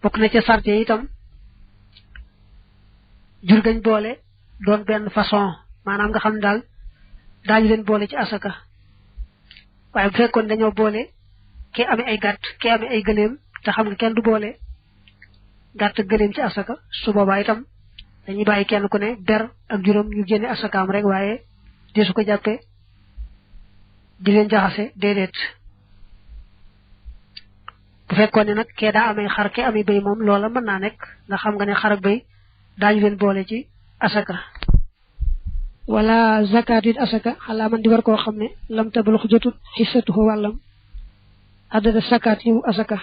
bokk na ci sarte itam jur gañ boole doon benn façon maanaam nga xam daal daañu leen boole ci asaka waaye bu fekkoon dañoo boole kee amee ay gàtt kee amee ay gëléem te xam nga kenn du boole gàtt gëléem ci asaka su boobaa itam dañuy bàyyi kenn ku ne ber ak juróom ñu génne asakaam rek waaye deesu ko jàppe di leen jaxase déedéet bu fekkoon ne nag kee daa amee xar kee amee béy moom loola mën naa nekk ndax xam nga ne xar ak béy daañu leen boole ci asaka wala zakat it asaka xalaa man di war koo xam ne lam tabalox jotut xissatuhu wàllam addada zakat yi mu asaka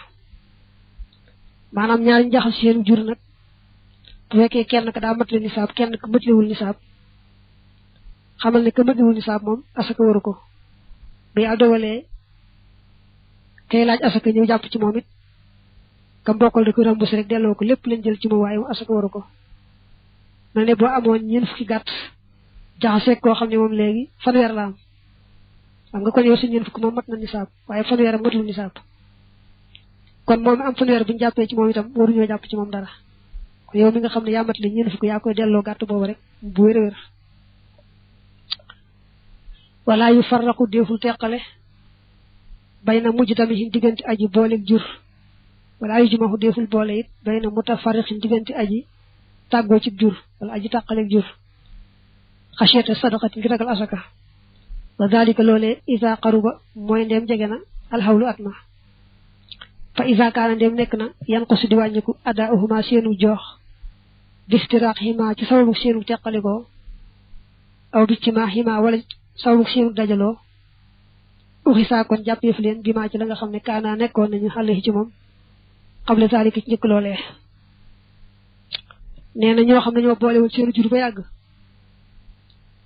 maanaam ñaari njaxal seen jur nag bu fekkee kenn ka daa matale nisaab kenn ka matalewul nisaab xamal ne ka matalewul nisaab moom asaka waru ko bu yàlla dogalee kay laaj asaka ñëw jàpp ci moom it kam bokkal da ko remboursé rek delloo ko lépp leen jël ci moom waaye moom asaka waru ko mel ne boo amoon ñeent fukki gàtt jaxaseeg koo xam ne moom léegi fanweer la am xam nga kon yow si ñeent fukki moom mat na nisaab waaye fanweer am matul nisaab kon moom am fanweer bu ñu jàppee ci moom itam waruñoo jàpp ci moom dara kon yow mi nga xam ne yaa mat li ñeent fukki yaa koy delloo gàtt boobu rek bu wér a wér wala yu farraqu déeful teqale bay na mujj tamit diggante aji booleeg jur wala yu jumaxu déeful boole it bay na mutafarriqin diggante aji tàggoo ci jur wala aji tàqaleeg jur xasiyata sadaqati ngir ragal asaka wa dalika loolee isa qaruba mooy ndeem jege na alxawlu at ma fa isa kaana ndeem nekk na yan ko su di wàññiku ada uhuma seenu joox bistiraaq xima ci sababu seenu teqalikoo aw bicci ma xima wala sababu seenu dajaloo uxisaa kon jàppeef leen bi maa ci la nga xam ne kaana nekkoon nañu xale ci moom xable zalika ci njëkk loolee nee na ñoo xam ne ñoo boolewul seenu jur ba yàgg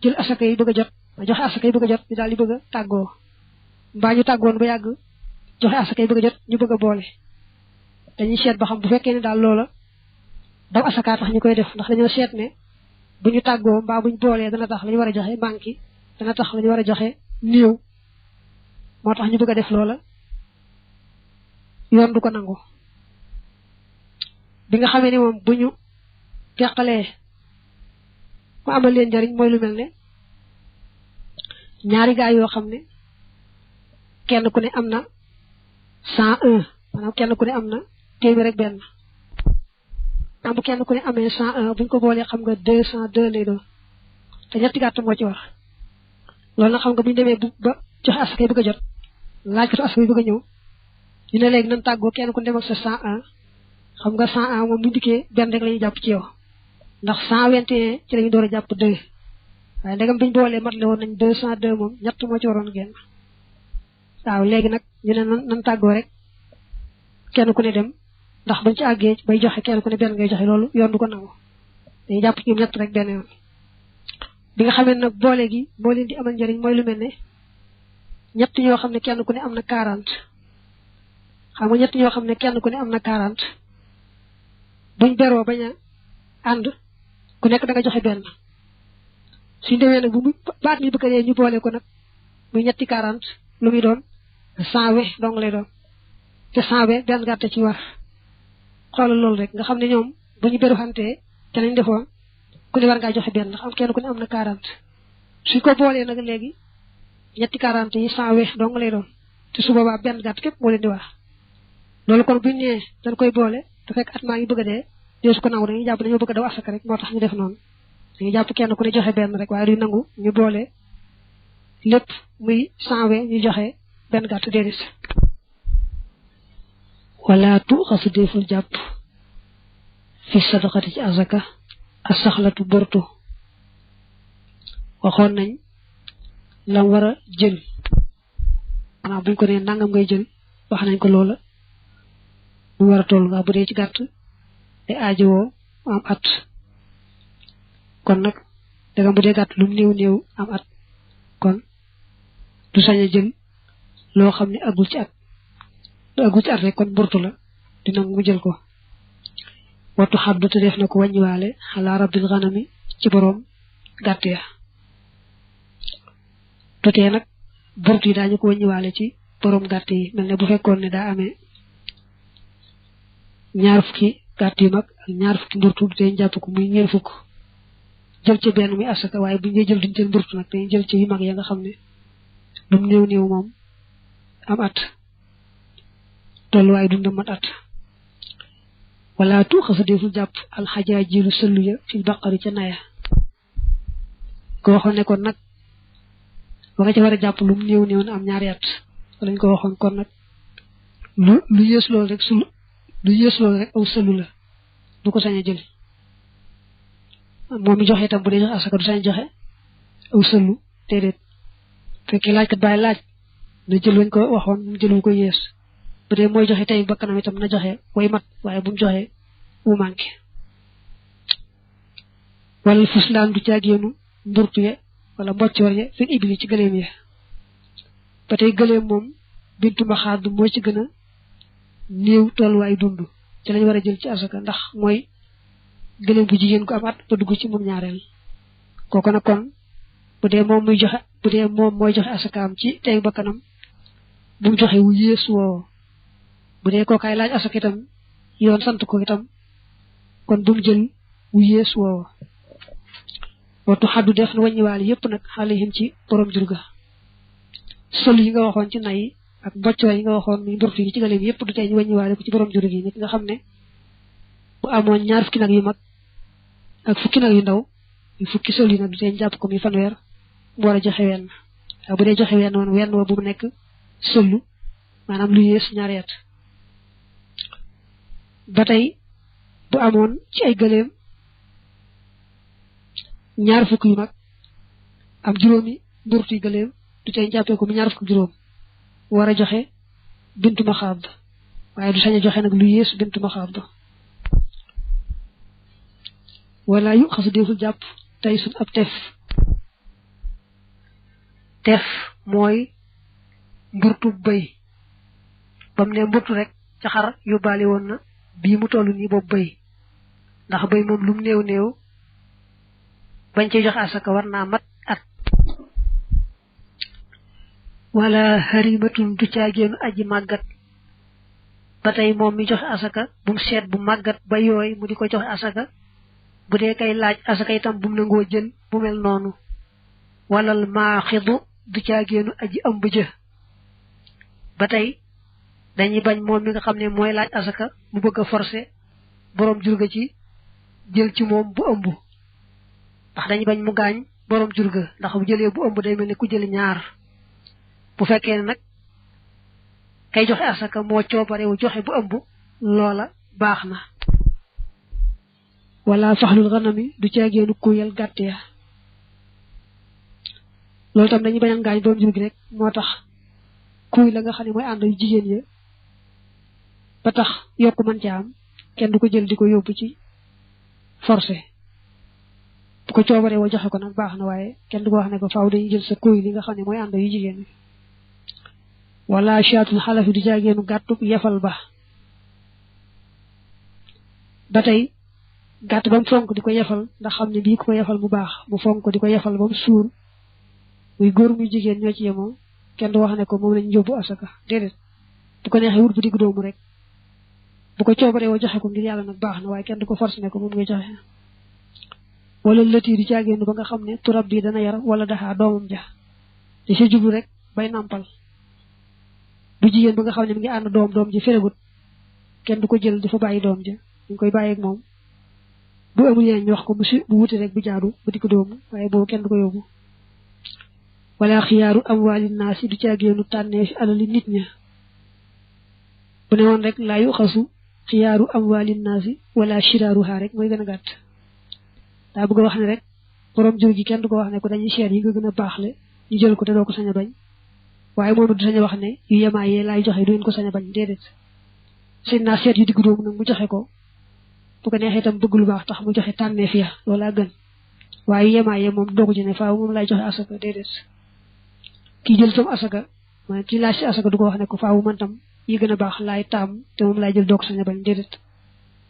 jël asaka yi bëgg a jot joxe asaka yi bëgg a jot ñu daal di bëgg a tàggoo mbaa ñu tàggoon ba yàgg joxe asaka yi bëgg a jot ñu bëgg a boole dañuy seet ba xam bu fekkee ne daal loola daw asaka tax ñu koy def ndax dañoo seet ne bu ñu tàggoo mbaa buñ boolee dana tax la ñu war a joxe manqué dana tax la ñu war a joxe néew moo tax ñu bëgg a def loola yoon du ko nangu bi nga xamee ne moom bu ñu teqalee mu amal leen njariñ mooy lu mel ne ñaari gaay yoo xam ne kenn ku ne am na 101 maanaam kenn ku ne am na téeméer rek benn am bu kenn ku ne amee 101 buñ ko boolee xam nga 202 lay doon te ñetti gàtt moo ci war loolu nag xam nga buñu demee ba joxe asaka yi bëgg a jot laaj ko asaka yi bëgg a ñëw ñu ne léegi nan tàggoo kenn ku ne dem ak sa 101 xam nga 101 moom buñu dikkee benn rek la ñuy jàpp ci yow ndax 121 ci lañu door a jàpp 2 waaye ndegam biñ boolee mat le woon nañ 202 moom ñett moo ci waroon génn waaw léegi nag ñu ne nan tàggoo rek kenn ku ne dem ndax bañ ci àggee bay joxe kenn ku ne benn ngay joxe loolu yoon du ko nangu dañuy jàpp ñoom ñett rek benn yoon bi nga xamee nag boole gi moo leen di amal njëriñ mooy lu mel ne ñett ñoo xam ne kenn ku ne am na 40 xam nga ñett ñoo xam ne kenn ku ne am na 40 buñ beroo bañ a ànd ku nekk da nga joxe benn suñ demee nag bu baat mi bëgg a dee ñu boole ko nag muy ñetti 40 lu muy doon 120 dong lay doon te 120 benn gàtt ci war xoolal loolu rek nga xam ne ñoom bu ñu beru xantee te nañ defoon ku ne war ngaa joxe benn ndax am kenn ku ne am na 40 suñ ko boolee nag léegi ñetti 40 yi 120 dong lay doon te su boobaa benn gàtt képp moo leen di war loolu kon buñ nee dañ koy boole te fekk at maa ngi bëgg a dee dee su ko nangu dañuy jàpp dañoo bëgg a daw asaka rek moo tax ñu def noonu dañuy jàpp kenn ku ne joxe benn rek waaye duñ nangu ñu boole lépp muy 120 ñu joxe benn gàtt déedéet wala tu xasu deful jàpp fi sadaqati ci azaka ak saxlatu bortu waxoon nañ lam war a jël maanaam buñ ko nee nangam ngay jël wax nañ ko loola mu war a toll nga bu dee ci gàtt te aajowoo am at kon nag dagam bu dee gàtt lu mu néew néew am at kon du sañ a jël loo xam ne agul ci at lu agul ci at rek kon burtu la dina mu jël ko wattu xaddu te def na ko wàññiwaale xalaa rabbil xanami ci boroom gàtt ya tutee nag burtu yi daañu ko wàññiwaale ci boroom gàtt yi mel ne bu fekkoon ne daa amee ñaar fukki gàtt yu mag ak ñaar fukki mburtu dañ jàpp ko muy ñeen fukk jël ci benn muy asaka waaye bu ñu jël duñ jël mburtu nag dañ jël ci yu mag ya nga xam ne lu néew néew moom am at tolluwaay dundam mat at wala tu xasa deful jàpp alxajaajilu sëllu ya fil baqari ca naya ko waxoon ne kon nag ba nga ca war a jàpp lu néew néew na am ñaari at lañ ko waxoon kon nag lu yées loolu rek lu yées loolu rek aw sëllu la du ko sañ a jël moom mi joxe itam bu dee joxe asaka du sañ joxe aw sëllu déedéet fekkee laaj kat bàyyi laaj na jël wañ ko waxoon mu jël wu ko yées bu dee mooy joxe tey bakkanam itam na joxe way mat waaye bu mu joxe mu manqué wala fuslaan du caagéenu mburtu ye wala mboccoor ye fil ibli ci gëléem ye ba tey gëléem moom bintu ma xaad moo ci gën a néew tolluwaay dund ci lañ war a jël ci asaka ndax mooy gëléem bu jigéen ko am at ba dugg ci moom ñaareel kooku nag kon bu dee moom mooy joxe asakaam ci tey bakkanam bu mu joxe wu yées woo bu dee kookaay laaj asaka itam yoon sant ko itam kon bu mu jël wu yées woo watu xaddu def na wàññiwaale yépp nag xale yim ci borom jur ga sol yi nga waxoon ci nay ak mboccoo yi nga waxoon muy mburtu yi ci gëléem yépp du tey ñu wàññiwaale ko ci borom jur gi nit nga xam ne bu amoon ñaar fukki nag yu mag ak fukki nag yu ndaw yu fukki sol yi nag du tey jàpp ko muy fanweer mu war a joxe wenn waaw bu dee joxe wenn woon wenn wa bu mu nekk sollu maanaam lu yées ñaari at ba tey bu amoon ci ay gëléem ñaar fukk yu mag am juróomi mburtu yi gëléem du tey jàppee ko mu ñaar fukk juróom war a joxe bintu ma xaab waaye du sañ a joxe nag lu yées bintu ma xaab wala yu xasu deful jàpp tey sun ab tef mooy mburtu bëy ba mu ne mburtu rek ca xar yóbbaale woon na bii mu toll nii boobu bëy ndax bëy moom lu mu néew néew bañ ci joxe asaka war naa mat at wala harimatun du caagéenu aji màggat ba tey moom mi joxe asaka bu mu seet bu màggat ba yooy mu di ko joxe asaka bu dee kay laaj asaka itam bu mu nangoo jël bu mel noonu walal maaxidu du caagéenu aji ëmb jë ba tey dañuy bañ moom mi nga xam ne mooy laaj asaka mu bëgg a forcer borom jur ga ci jël ci moom bu ëmb ndax dañuy bañ mu gaañ borom jur ga ndax bu jëlee bu ëmb day mel ne ku jël ñaar bu fekkee ne nag kay joxe asaka moo coobarewu joxe bu ëmb loola baax na wala faxlul xanami du caagéenu kuyal gàtt ya loolu tam dañuy bañ a gaañ borom jur gi rek moo tax kuy la nga xam ne mooy ànd yu jigéen ya ba tax yokk mën ca am kenn du ko jël di ko yóbbu ci forcé bu ko coobaree woo joxe ko nag baax na waaye kenn du ko wax ne ko faaw dañuy jël sa kuy li nga xam ne mooy ànd yu jigéen yi wala chaatul xalafi du jaageenu gàttu yefal ba tey gàtt ba mu fonk di ko yefal ndax xam ne bii ku ko yefal mu baax mu fonk di ko yefal ba mu suur muy góor muy jigéen ñoo ci yemoo kenn du wax ne ko moom lañu yóbbu asaka déedéet bu ko neexee wut bu digg doomu rek bu ko coobaree woo joxe ko ngir yàlla nag baax na waaye kenn du ko force ne ko moom ngay joxe wala lëti di caagéenu ba nga xam ne turab bi dana yar wala daxaa doomam ja di sa jublu rek bay nampal bu jigéen ba nga xam ne mi ngi ànd doom ji feregut kenn du ko jël dafa bàyyi doom ja ñu koy bàyyi ak moom bu amul yeneen ñu wax ko bu wuti rek bu jaadu bu digg doomu waaye boobu kenn du ko yóbbu wala xiyaaru amwaali naasi du caagéenu tànnee fi alali nit ña bu ne woon rek laa yu xasu xiyaaru amwaali naasi wala shiraaruha rek mooy gën a gàtt daa bëgg a wax ne rek borom jur gi kenn du ko wax ne ko dañuy seet yi nga gën a baaxle ñu jël ko te doo ko sañ a bañ waaye moom du sañ a wax ne yu yemaayee laay joxe du ngeen ko sañ a bañ déedéet seen naa seet yu digg doomu nag mu joxe ko bu ko neexee itam bëgg lu baax tax mu joxe tànneef ya loolaa gën waaye yu yemaayee moom doogu ci ne faaw moom laay joxe asaka déedéet kii jël tam asaka mooy kii laaj si asaka du ko wax ne ko faaw man tam yi gën a baax laay taam te moom laay jël doo ko sañ a bañ déedéet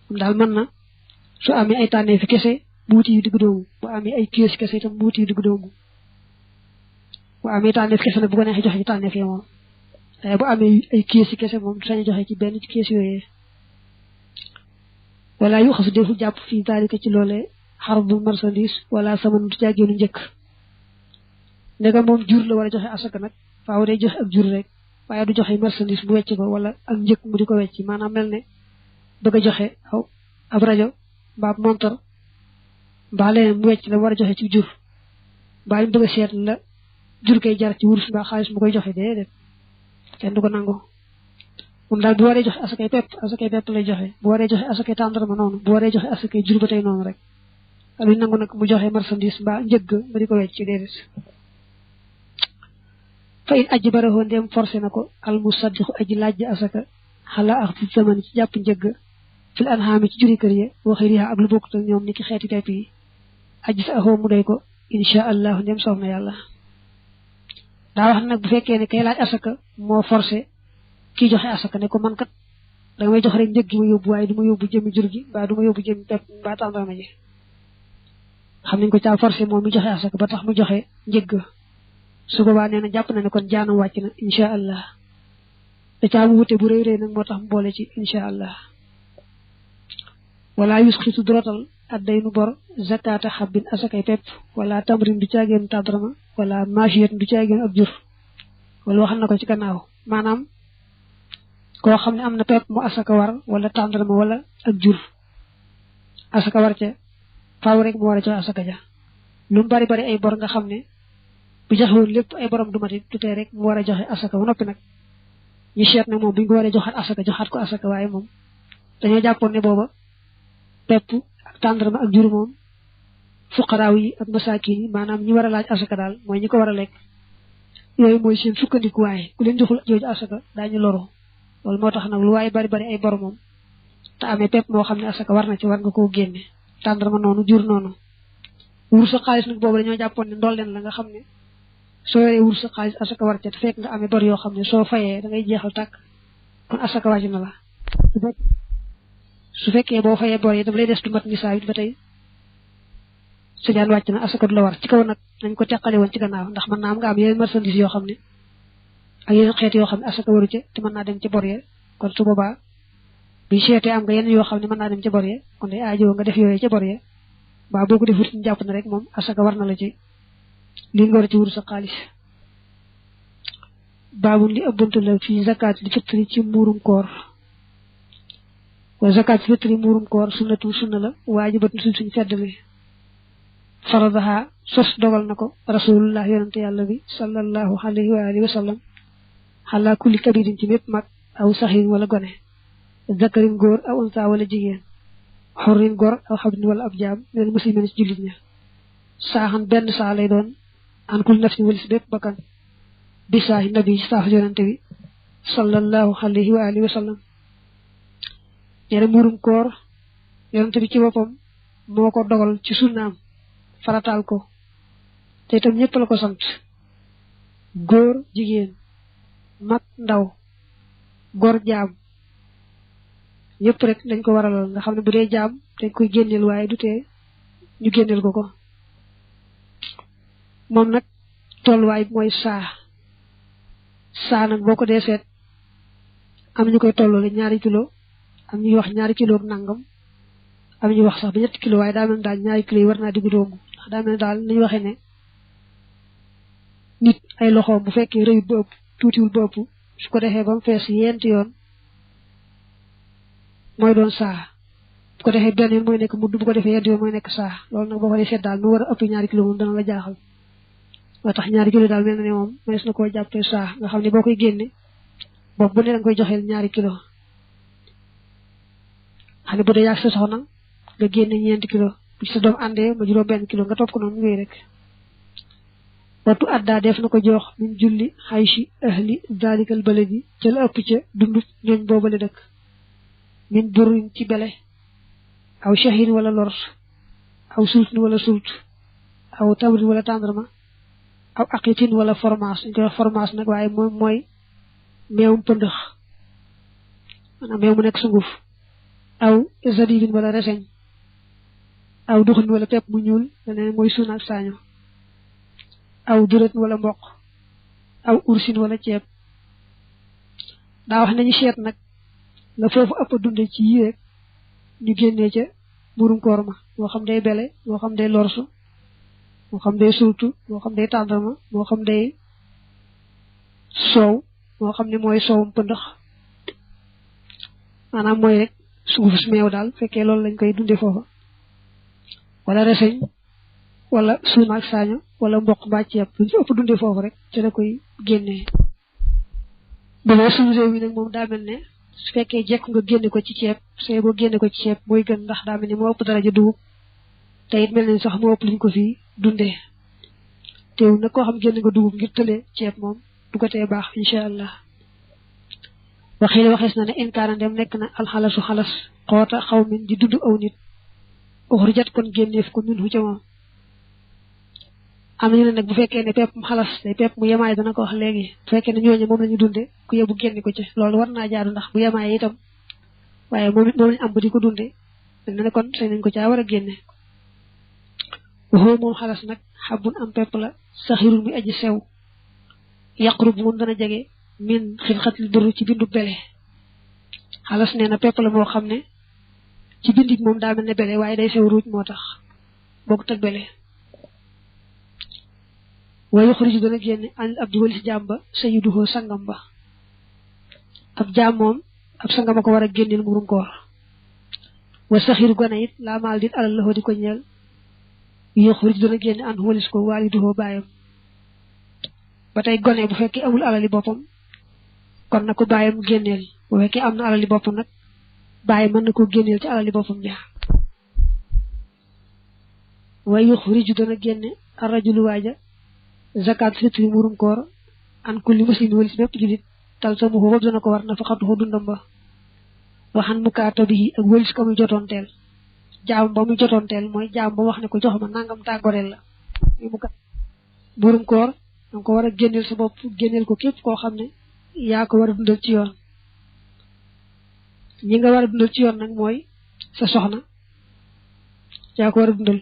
moom daal mën na su amee ay tànneefi kese bu wuti yu digg doomu bu amee ay kees kese itam bu wuti yu digg doomu bu amee tànneef kese nag bu ko neexee joxe ci tànneef yi moom waaye bu amee ay kees kese moom du sañ a joxe ci benn ci kees yooyee wala yu xasu defu jàpp fii daalika ci loolee xarbul marchandise wala saman du caageenu njëkk ndega moom jur la war a joxe asaka nag faaw day joxe ak jur rek waaye du joxe marchandise mu wecc ko wala ak njëkk mu di ko wecc maanaam mel ne bëgg a joxe aw ab rajo mbaa montor mbaa leneen mu wecc la war a joxe ci jur mbaa ñu bëgg a seet la jur koy jar ci wurus mbaa xaalis mu koy joxe déedéet kenn du ko nangu moom daal bu waree joxe asakay pepp lay joxe bu waree joxe asakay tàndarma noonu bu waree joxe asakay jur ba tey noonu rek luñ nangu nag mu joxe marchandise mbaa njëgg ma di ko wecc ci déedéet fa in aji barahoo ndem forcé na ko al musaddiqu aji laaj asaka xala ak fi zaman ci jàpp njëgg fil anhaami ci juri kër yi waxi riha ak lu bokkut ak ñoom ni ki xeeti pepp yi aji sa axoo mu doy ko insha allah ndem soof na yàlla daa wax nag bu fekkee ne kay laaj asaka moo forcé kii joxe asaka ne ko man kat da nga may jox rek njëg gi ma yóbbu waaye du ma yóbbu jëmi jur gi mbaa du ma yóbbu jëmi pepp mbaa tàndarma ji xam nañ ko caa forcé moom mi joxe asaka ba tax mu joxe njëgg su boobaa nee na jàpp na ne kon jaanam wàcc na insha allah da caa mu wute bu rëy rëy nag moo tax mu boole ci insha allah wala yusxitu dorotal adday nu bor zakata xabbin asakay pepp wala tamrin du caageen tàndarma wala machiyat du caageen ak jur wala waxal na ko ci gannaaw maanaam koo xam ne am na pepp mu asaka war wala tàndarma wala ak jur asaka war ca faaw rek mu war a joxe asaka ja lu mu bari bari ay bor nga xam ne bu joxewoon lépp ay borom du mati du tee rek mu war a joxe asaka ba noppi nag ñu seet ne moom bu ñu ko waree joxaat asaka joxaat ko asaka waaye moom dañoo jàppoon ne booba pepp ak tàndarma ak jur moom fuqaraaw yi ak masaakin yi maanaam ñi war a laaj asaka daal mooy ñi ko war a lekk yooyu mooy seen sukkandiku waaye ku leen joxul jooju asaka daañu loru loolu moo tax nag lu waaye bari bari ay bor moom te amee pepp moo xam ne asaka war na ci war nga koo génne tàndarma noonu jur noonu wur sa xaalis nag boobu dañoo jàppoon ne ndool leen la nga xam ne soo yoree wur sa xaalis asaka war ca te fekk nga amee bor yoo xam ne soo fayee da ngay jeexal tàkk kon asaka wàcc na la su fekkee boo fayee bor yi dama lay des du mat nisaa yi ba tey su jaan wàcc na asaka du la war ci kaw nag nañ ko teqale woon ci gannaaw ndax mën naa am nga am yeneen marchandise yoo xam ne ak yeneen xeet yoo xam ne asaka waru ca te mën naa dem ci bor ya kon su boobaa buñ seetee am nga yeneen yoo xam ne mën naa dem ci bor ya kon day aajoo nga def yooyu ca bor ya ba boo ko defut ñu jàpp na rek moom asaka war na la ci li nga war a ci wur sa xaalis baabul li ëbbantu la fii zakat li fitri ci muurum koor wa zakat fitri muurum koor sunnatu sunna la waajibat suñ feddali faradaha sos dogal na ko rasulullah yonante yàlla bi sallallahu alayhi wa alihi wa sallam ala kulli kabirin ci mépp mag aw saxin wala gone zakarin góor aw unsa wala jigéen xorrin góor aw xabdin wala ab jaam mel muslimin ci jullit ña saaxan benn saa lay doon an kul nafsin walis bépp bakkan bi saahi nabi ci saax yonante bi sallallahu alayhi wa alihi wa sallam ñere muurum koor yonante bi ci boppam moo ko dogal ci sunnaam farataal ko te itam ñëpp la ko sant góor jigéen mag ndaw góor jaam ñëpp rek lañ ko waralal nga xam ne bu dee jaam dañ koy génneel waaye du tee ñu génneel ko moom nag tolluwaay mooy saa nag boo ko dee seet am ñu koy tolloo le 2 kilo am ñuy wax 2 kilo ak nangam am ñuy wax sax ba 7 kilo waaye daa mel daal 2 kilo yi war naa diggu doomu ndax daa mel daal nañu waxee ne nit ay loxoom bu fekkee rëyut ba ëpp tuutiwul ba ëpp su ko defee ba mu fees yent yoon mooy doon saa bu ko defee benn yoon mooy nekk mudd bu ko defee yent yoon mooy nekk saa loolu nag boo ko dee seet daal mu war a ëpp 2 kilo moom dana la jaaxal moo tax 2 kilo daal mel na ne moom mënees na koo jàppee saa nga xam ne boo koy génne boobu bu ne danga koy joxeel 2 kilo xam ne bu dee yàgg sa soxna nga génne 4 kilo bu ci sa doom àndee ma juróom 1 kilo nga topp ko noonu mu wéy rek watu addaa def na ko jox min julli xayshi ahli dalikal baladi ca la ëpp ca dundub ñooñ boobale dëkk min burin ci bele aw shahin wala lor aw sultin wala sult aw tamrin wala tàndarma aw aqitin wala fromage ñu koy wax fromage nag waaye moom mooy meewum pëndëx maanaam meew mu nekk sunguf aw zadibin wala reseñ aw duxin wala pepp mu ñuul leneen mooy suuna ak saaño aw duret wala mboq aw ursin wala ceeb daa wax nañu seet nag la foofu ëpp dunde ci yi rek ñu génnee ca murum koor ma moo xam day bele moo xam day lorsu moo xam day surtu moo xam day tàndarma moo xam day soow moo xam ne mooy soowum pëndax maanaam mooy rek suuf su meew daal fekkee loolu lañ koy dunde foofa wala reseñ wala suuna ak saaño wala mboq mbaa ceeb lu ci ëpp dunde foofu rek ci la koy génnee bu dee suñu réew yi nag moom daa mel ne su fekkee jekk nga génne ko ci ceeb see boo génne ko ci ceeb mooy gën ndax daa mel ne moo ëpp daraja dugub te it mel ne sax moo ëpp liñ ko fii dundee teew nag koo xam génn nga dugub ngir tële ceeb moom du ko tee baax incha allah waxii la waxees na ne inkaana dem nekk na alxalasu xalas xoota xaw min di dund aw nit uxrijat kon génneef ko min hu ca moom am nañu ne nag bu fekkee ne pepp mu xalas day pepp mu yemaay dana ko wax léegi bu fekkee ne ñooñu moom la ñu dunde ku yóbbu génne ko ci loolu war naa jaaru ndax bu yemaay itam waaye moom lañu am ba di ko dunde dañ ne kon sañ nañ ko caa war a génne waxoo moom xalas nag xabun am pepp la saxirul muy aji sew yaqrub moom dana jege min xilxatil duru ci bindu bele xalas nee na pepp la moo xam ne ci bindik moom daa mel ne bele waaye day sew ruuj moo tax boog teg bele waaye xuriju dana génne an ab di walis jaam ba sayyiduhu sangam ba ab jaam moom ab sangam a ko war a génneel murum koor wa saxiru gone it laa maal dit alal la di ko ñeel yoo xuriju dana génne an walis ko waaliduhu baayam ba tey gone bu fekkee amul alali boppam kon na ko baayam génneel bu fekkee am na alali boppam nag bàyyi mën na ko génneel ci alali boppam ja waaye yuxriju dana génne arrajulu waaja zakat fitri murum koor an kulli muslim walis bépp julit tal sa mu ko dana ko war na fa xatu dundam ba waxan mukaata bi ak walis ko muy jotoonteel jaam ba muy jotoonteel mooy jaam ba wax ne ko jox ma nangam tàggoreel la murum koor danga ko war a génneel sa bopp génneel ko képp koo xam ne yaa ko war a dundal ci yoon ñi nga war a dundal ci yoon nag mooy sa soxna yaa ko war a dundal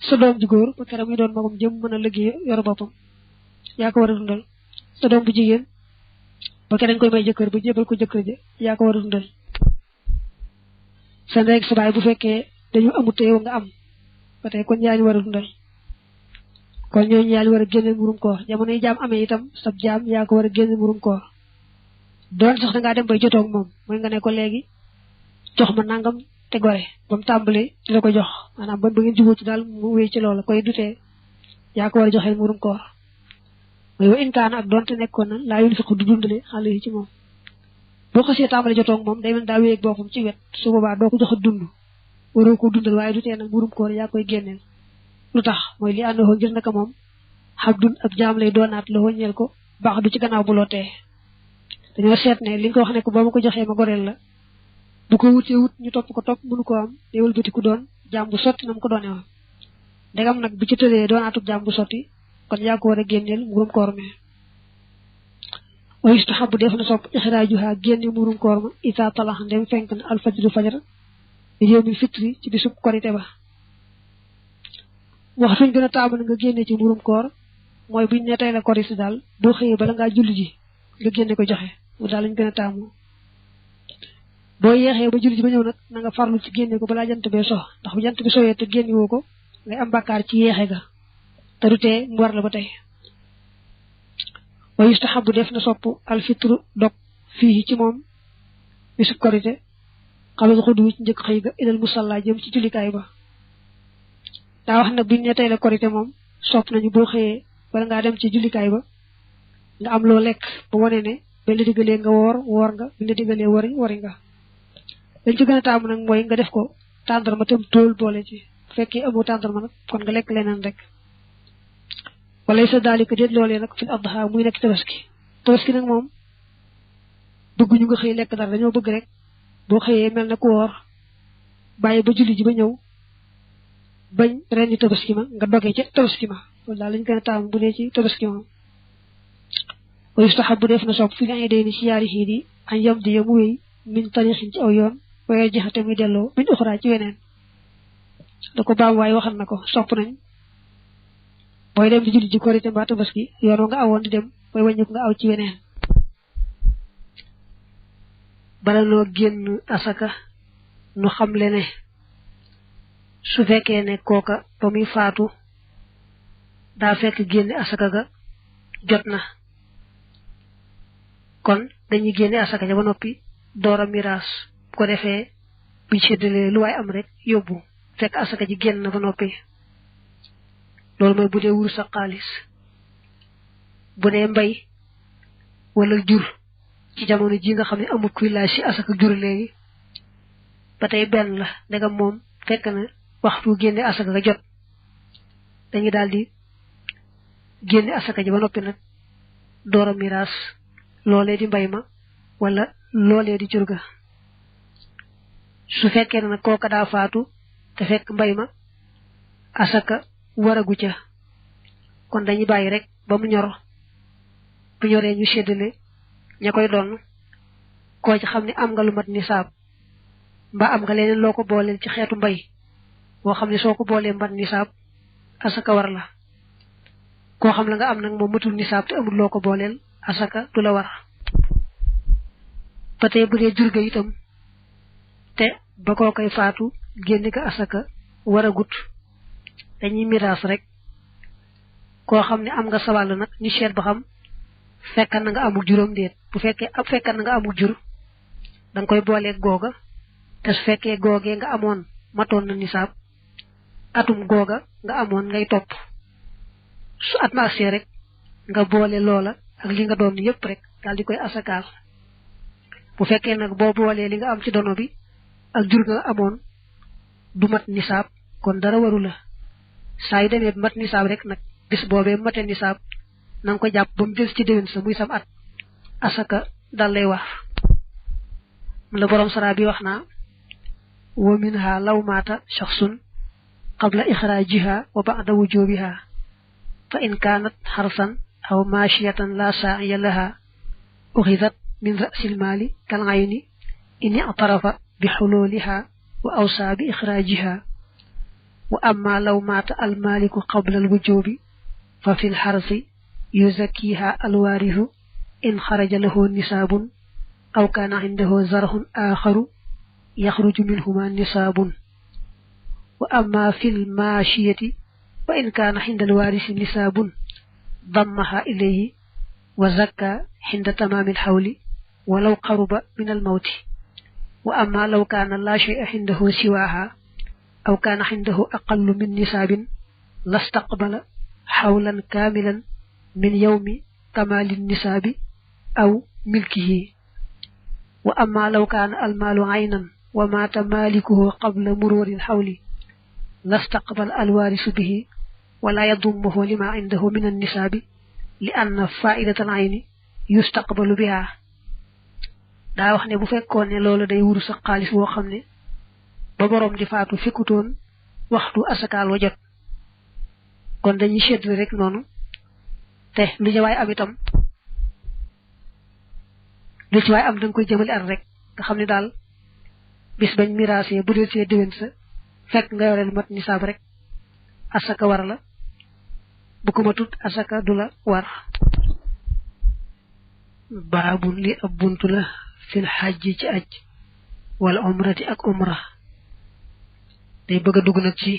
sa doom ji góor ba keroog muy doon magum jëm mën a liggéey yor boppam yaa ko war a dundal sa doom bu jigéen ba keroog dañ koy may jëkkër ba jébal ko jëkkër ja yaa ko war a dundal sa ndey ak sa baay bu fekkee dañu amut te yow nga am ba tey kon yaa ñu war a dundal kon ñooñu yaa ñu war a génne murum koor jamono yi jaam amee itam sab jaam yaa ko war a génne murum koor doon sax dangaa dem bay jotoog moom mooy nga ne ko léegi jox ma nangam te gore ba mu tàmbali di la ko jox maanaam ba ngeen jubóo ci daal mu wéy ci loola koy dutee yaa ko war a joxee murum koor mooy wa inkaana ak doonte nekkoon na laa yun fiqu du dundale xale yi ci moom boo xasee tàmbali jotoog moom day mel daa wéy ak boppam ci wet su boobaa doo ko jox a dund waroo ko dundal waaye dutee nag murum koor yaa koy génneel lu tax mooy li ànd ngir naka moom xabdun ab jaam lay doonaat la ñeel ko baax du ci gannaaw bu loo tee dañoo seet ne li nga ko wax ne ko boo ma ko joxee ma goreel la bu ko wutee wut ñu topp ko topp mënu ko am déewal bëti ku doon jaam bu sotti nam ko doone woon ndegam nag bi ci tëlee doonaatub jaam bu sotti kon yaa ko war a génneel murum koor me wa yustahabu def na sopp ixraajuha génne murum koor ma isa talax ndem fenk na alfajru fajar yawmil fitri ci bisub korite ba wax suñ gën a taamu nga génne ci murum koor mooy buñ ne tey la korite daal boo xëyee bala ngaa julli ji nga génne ko joxe mu daal lañ gën a taamu boo yeexee ba julli ji ba ñëw nag na nga farlu ci génne ko balaa jant bee so ndax bu jant bi soyee te génne woo ko ngay am bàkkaar ci yeexe ga te du tee mu war la ba tey wa yustahabu def na sopp alfitru dog fii ci moom bisub korite xalal xudu ci njëkk xëy ga ilal musalla jëm ci jullikaay ba daa wax nag biñ ne tey la korite moom sopp nañu boo xëyee wala ngaa dem ci jullikaay ba nga am loo lekk ba wane ne bañ la diggalee nga woor nga bañ la diggalee wori nga dañ ci gën a taamu nag mooy nga def ko tàndarma tam tóol boole ci bu fekkee amoo tàndarma nag kon nga lekk leneen rek wala sa daalika déet loolee nag fil adha muy nekk tabaski nag moom bëgguñu nga xëy lekk dara dañoo bëgg rek boo xëyee mel na ku woor bàyyi ba julli ji ba ñëw bañ ren di tabaski ma nga dogee ca tabaski ma loolu daal lañ gën a taamu bu dee ci tabaski ma wa yustahabu def na sopp fi nga day ni ci yaari xiit yi añ yam di mu wéy min tarixin ci aw yoon waaye jaxate muy delloo min uxraa ci weneen da ko baam waaye waxal na ko sopp nañ booy dem di julli ji korite mbaa tabaski yoon nga awoon di dem booy wàññiku nga aw ci weneen bala noo génn asaka nu xam le ne su fekkee ne kooka ba muy faatu daa fekk génne asaka ga jot na kon dañuy génne asaka ja ba noppi door a miraas bu ko defee buñ séddalee lu waay am rek yóbbu fekk asaka ji génn na ba noppi loolu mooy bu dee wurus ak xaalis bu dee mbay wala jur ci jamono ji nga xam ne amul kuy laaj si asaka jur léegi ba tey benn la ndegam moom fekk na waxtu génne asaka ga jot dañuy daal di génne asaka ji ba noppi nag door a miraas loolee di mbay ma wala loolee di jur ga su fekkee ne nag kooka daa faatu te fekk mbay ma asaka waragu ca kon dañuy bàyyi rek ba mu ñor bu ñoree ñu séddale ña koy doon koo ci xam ne am nga lu mat nisaab mbaa am nga leneen loo ko booleel ci xeetu mbay boo xam ne soo ko boolee mat nisaab asaka war la koo xam la nga am nag moom matul nisaab te amul loo ko booleel asaka du la war ba tey bu dee jur ga itam te ba koo koy faatu génne ko asaka war a gut dañuy miraas rek koo xam ne am nga sawàll nag ñu seet ba xam fekkan na nga amul juróom déet bu fekkee ab fekkan na nga amul jur danga koy booleeg googa te su fekkee googee nga amoon matoon na nisaab atum googa nga amoon ngay topp su at ma agsee rek nga boole loola ak li nga doon yépp rek daal di koy asakaal bu fekkee nag boo boolee li nga am ci dono bi ak jur nga amoon du mat nisaab kon dara waru la saa yu demee mat nisaab rek nag bis boobee mate nisaab na nga ko jàpp ba mu des ci déwén sa muy sam at asaka dal lay wax la borom sara bi wax naa wa minha law maata shakhsun qabla ixraajiha wa ba'da wujubiha fa in kaanat xarsan aw maashiyatan la saa'iya laha uxidat min ra'sil maali kal ayni in i'tarafa bi xululiha wa awsa bi ixraajiha wa amma law maata al maaliku qabla al wujubi fa fi al xarsi yuzakkiha al waarisu in xaraja lahu nisaabun aw kaana indahu zarhun aaxaru yaxruju minhuma nisaabun wa amma fi al maashiyati wa in kaana inda al waarisi nisaabun dammaha ilayhi wa zakka inda tamaami al xawli walaw qaruba min al mawti wa amma law kaana laa shay'a indahu siwaaha aw kaana indahu aqallu min nisaabin lastaqbala xawlan kaamilan min yawmi kamaali nisaabi aw milkihi wa amma law kaana almaalu aynan wa maata maalikuhu qabla muruuri alxawli lastaqbala alwaarisu bihi wala yadummuhu lima indahu min annisaabi li anna faa'idata al ayni yustaqbalu biha daa wax ne bu fekkoon ne loolu day wuru sa xaalis woo xam ne ba boroom di faatu fekkutoon waxtu asakaal wa jot kon dañuy seetlu rek noonu te lu ci waay am itam lu ci waay am da nga koy jëmale at rek nga xam ne daal bis bañ miraasee bu dee see déwén sa fekk nga yore lu mat nisaab rek asaka war la bu ko matut asaka du la war baabun li ab buntu la fil xajji ci aj wala umrati ak umra day bëgg a dugg nag ci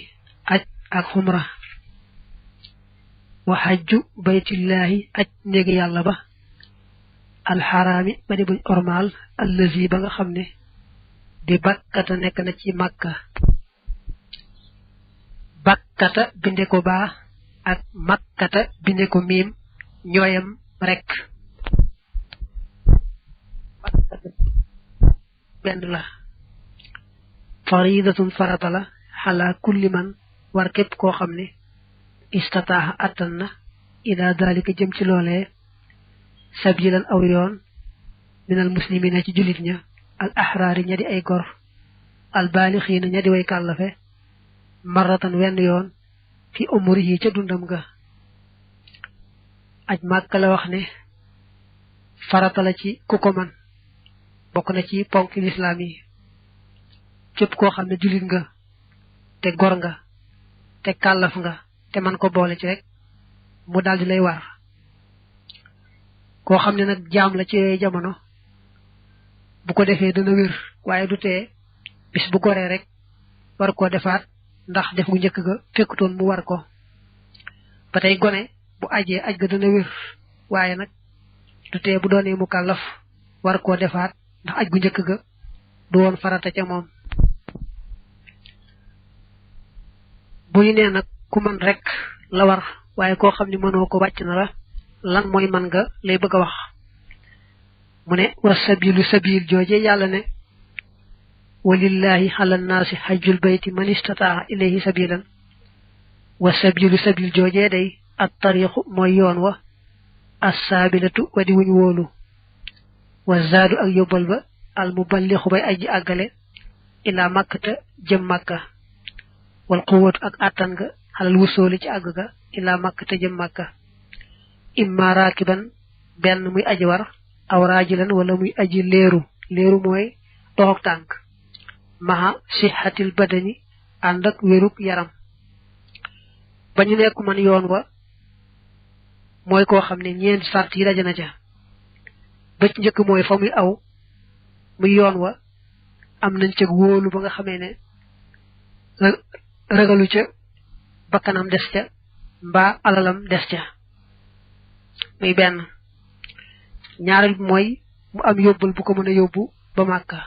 aj ak umra wa xajju baytillahi aj néegi yàlla ba alxaraami ba di buñ ormaal allazi ba nga xam ne bi bakkata nekk na ci màkka bakkata binde ko baa ak makkata binde ko miim ñooyam rek bakkata benn la faridatun farata la xalaa kulli man war képp koo xam ne istataaxa attan na ila dalika jëm ci loolee sabilan aw yoon minal muslimina ci jullit ña al ahraari ña di ay gor al baalixiina ña di way kàllafe marratan wenn yoon fi umrihi ca dundam ga aj Màkka la wax ne farata la ci ku ko man bokk na ci ponk lislaam yi képp koo xam ne jullit nga te gor nga te kàllaf nga te man ko boole ci rek mu daldi lay war koo xam ne nag jaam la ci yooyu jamono bu ko defee dana wér waaye du tee bis bu goree rek war koo defaat ndax def gu njëkk ga fekkutoon mu war ko ba tey gone bu ajee aj ga dana wér waaye nag du tee bu doonee mu kàllaf war koo defaat ndax aj gu njëkk ga du woon farata ca moom bu ñu nee nag ku man rek la war waaye koo xam ne mënoo ko wàcc na la lan mooy man nga lay bëgg a wax mu ne wa sabilu sabil jooje yàlla ne walillahi ala nnaasi hajjul bayti man istataa ilayhi sabilan wa sabilu sabil jooje day at tariqu mooy yoon wa assaabilatu wa di wuñ wóolu wa zaadu ak yóbbal ba al muballixu bay aji àggale ila makkata jëm makka wal quwwatu ak àttan ga xalal wusooli ci àgg ga ila makkata jëm makka imma raakiban benn muy aji war aw raajilan wala muy aji leeru mooy doxok tànk maha sixatil badani ànd ak wéruk yaram ba ñu nekk man yoon wa mooy koo xam ne ñeenti sart yi daje na ca ba ci njëkk mooy fa muy aw muy yoon wa am nañ ca wóolu ba nga xamee ne ragalu ca bakkanam des ca mbaa alalam des ca muy benn ñaareel bi mooy mu am yóbbal bu ko mën a yóbbu ba màkka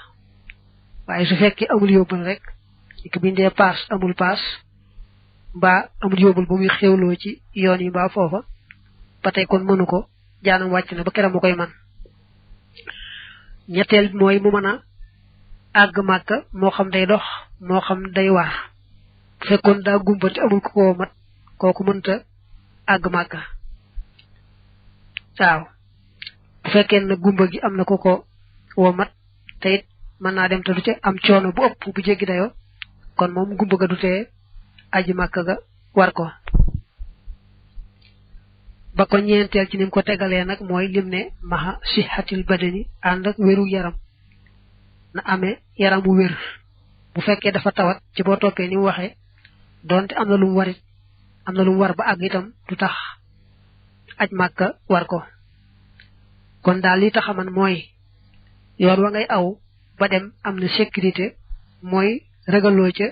waaye su fekkee amul yóbbal rek ki bindee paas amul paas mbaa amul yóbbal ba muy xewloo ci yoon yi mbaa foofa ba tey kon mënu ko jaanam wàcc na ba keram mu koy man ñetteel bi mooy mu mën a àgg màkka moo xam day dox moo xam day war bu fekkoon daa gumba te amul ku ko mat kooku mënta àgg màkka waaw bu fekkee na gumba gi am na ku ko womat te it mën naa dem te du ca am coono bu ëpp bu jéggi dayoo kon moom gumba ga du tee aji màkka ga war ko ba ko ñeenteel ci nim ko tegalee nag mooy lim ne maha sixatil badani ànd ak wéru yaram na amee yaram wu wér bu fekkee dafa tawat ci boo toppee ni mu waxee donte am na lu mu warit am na lu mu war ba àgg itam du tax aj màkka war ko kon daal li taxaman mooy yoon wa ngay aw ba dem am na sécurité mooy ragaloo ca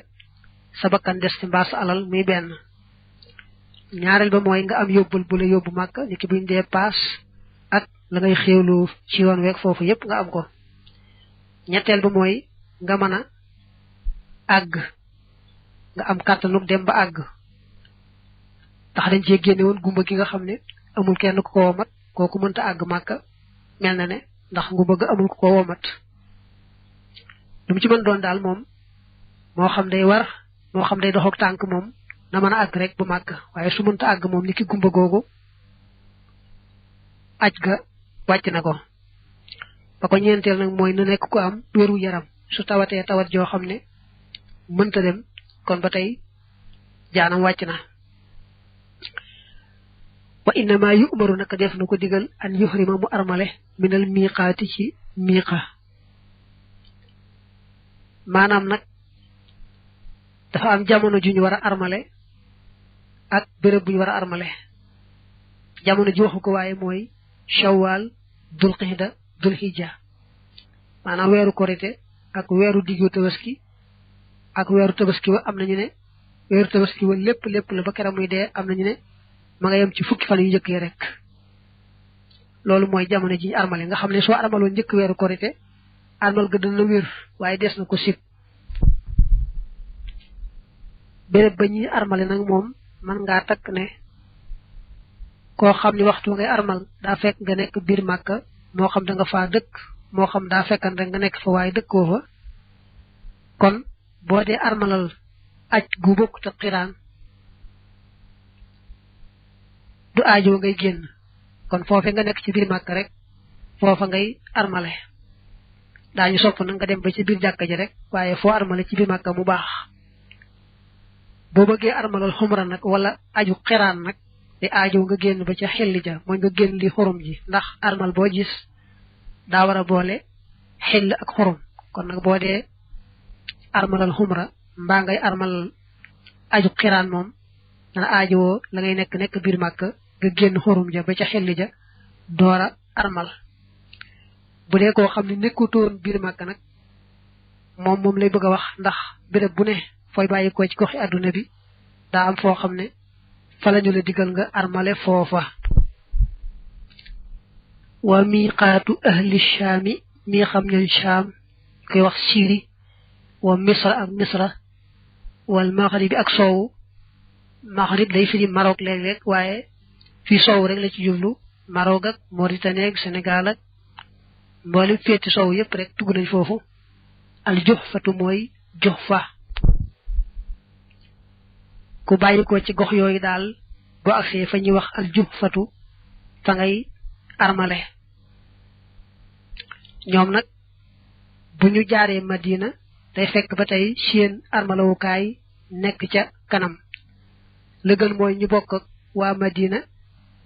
sa bakkan des ci mbaa sa alal muy benn ñaareel ba mooy nga am yóbbul bu la yóbbu màkka ni ki buñ dee paas ak la ngay xéewlu ci yoon week foofu yépp nga am ko ñetteel ba mooy nga mën a àgg nga am kàttanug dem ba àgg tax dañ cee génne woon gumba gi nga xam ne amul kenn ku ko womat kooku mënta àgg màkka mel na ne ndax gumba ga amul ku ko womat lu mu ci mën doon daal moom moo xam day war moo xam day doxok tànk moom na mën a àgg rek bu màkk waaye su mënta àgg moom ni ki gumba googu aj ga wàcc na ko ba ko ñeenteel nag mooy na nekk ku am wéru yaram su tawatee tawat joo xam ne mënta dem kon ba tey jaanam wàcc na wa innama yu umaru naka def na ko digal an yuhrima mu armale minal miiqaati ci miiqa maanaam nag dafa am jamono ju ñu war a armale ak béréb bu ñu war a armale jamono ji waxu ko waaye mooy shawwal dul qixda dul hijja maanaam weeru korite ak weeru diggu tabaski ak weeru tabaski wa am nañu ne weeru tabaski wa lépp la ba keram muy dee am nañu ne ma nga yem ci fukki fan yu njëkk yi rek loolu mooy jamono ji ñu armale nga xam ne soo armaloo njëkk weeru korite armal ga dana wér waaye des na ko sib béréb ba ñuy armale nag moom man ngaa takk ne koo xam ni waxtu ngay armal daa fekk nga nekk biir màkka moo xam da nga faa dëkk moo xam daa fekkan rek nga nekk fa waaye dëkkoo fa kon boo dee armalal aj gu bokk te xiraan du aajoo ngay génn kon foofe nga nekk ci biir màkka rek foofa ngay armale daañu sopp nag nga dem ba ci biir jàkka ji rek waaye foo armale ci biir màkka mu baax boo bëggee armalal xumra nag wala aju xiraan nag di aajo nga génn ba ca xelli ja mooy nga génn li xurum ji ndax armal boo gis daa war a boole xell ak xurum kon nag boo dee armalal xumra mbaa ngay armalal aju xiraan moom dana aajowoo la ngay nekk biir màkk nga génn xurum ja ba ca xelli ja doora armal bu dee koo xam ne nekkutoon biir màkk nag moom lay bëgg a wax ndax béréb bu ne fooy bàyyi ko ci goxi àdduna bi daa am foo xam ne fa lañu la digal nga armale foofa wa miqaatu ahli shaami mi xam ñooñ shaam koy wax Syrie wa misra ak misra wal maghrib ak soowu maghrib day firi Maroc léeg-léeg waaye fii soowu rek la ci jublu Maroc ak Mauritanie ak Sénégal ak mboolem féeti soowu yépp rek tugg nañ foofu al juhfatu mooy juhfa ku bàyyi ko ci gox yooyu daal boo agsee fa ñuy wax al juhfatu fa ngay armale ñoom nag bu ñu jaaree Madina day fekk ba tey seen armalawukaay nekk ca kanam la gën mooy ñu bokk ak waa Madina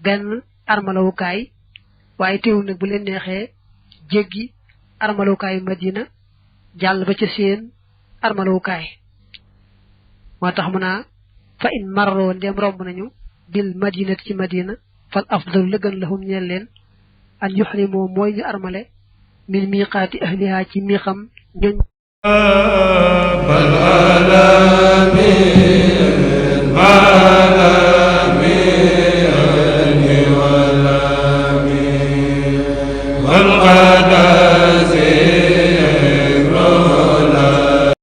benn armalawukaay waaye teewul nag bu leen neexee jéggi armalawukaayu Madina jàll ba ca seen armalawukaay moo tax mu naa fa in marroo ndem romb nañu bil madinati ci Madina fal afdalu la gën lahum ñeel leen an yuxrimoo mooy ñu armale min miqaati ahliha ci mi xam ñooñ